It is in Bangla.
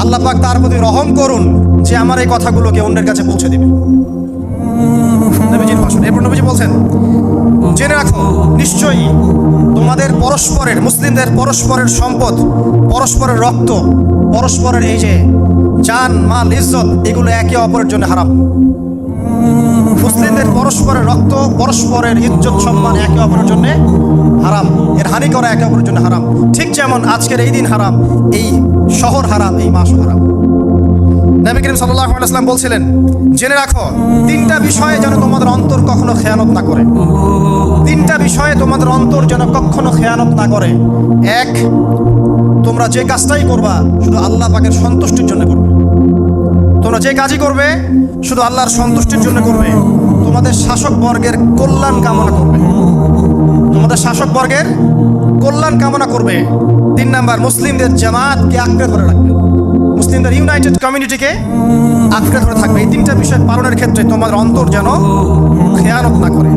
আল্লাহ পাক তার প্রতি রহম করুন যে আমার এই কথাগুলোকে অন্যের কাছে পৌঁছে দিবে। নবীজির ভাষণ। এরপর নবীজি বলছেন, জেনে রাখো নিশ্চয়ই তোমাদের পরস্পরের, মুসলিমদের পরস্পরের সম্পদ, পরস্পরের রক্ত, পরস্পরের এই যে জান মাল ইজ্জত, এগুলো একে অপরের জন্য হারাম। মুসলিমদের পরস্পরের রক্ত, পরস্পরের ইজ্জত সম্মান একে অপরের জন্য হারাম। এর হানি করা একে অপরের জন্য হারাম। ঠিক যেমন আজকের এই দিন হারাম, এই শহর হারাম, এই মাসও হারাম। নবী করিম সাল্লাল্লাহু আলাইহি ওয়াসাল্লাম বলছিলেন, জেনে রাখো তিনটা বিষয়ে যেন তোমাদের অন্তর কখনো খেয়ানত না করে। তিনটা বিষয়ে তোমাদের অন্তর যেন কখনো খেয়ানত না করে। এক, তোমরা যে কাজটাই করবা শুধু আল্লাহ পাকের সন্তুষ্টির জন্য করবে। তোমরা যে কাজই করবে শুধু আল্লাহর সন্তুষ্টির জন্য করবে। তোমাদের শাসক বর্গের কল্যাণ কামনা করবে। তোমাদের শাসক বর্গের কল্যাণ কামনা করবে। 3 নাম্বার, মুসলিমদের জামাতকে আঁকড়ে ধরে রাখবে। মুসলিমদের ইউনাইটেড কমিউনিটিকে আঁকড়ে ধরে থাকবে। এই তিনটা বিষয় পালনের ক্ষেত্রে তোমাদের অন্তর যেন খেয়ানত না করে।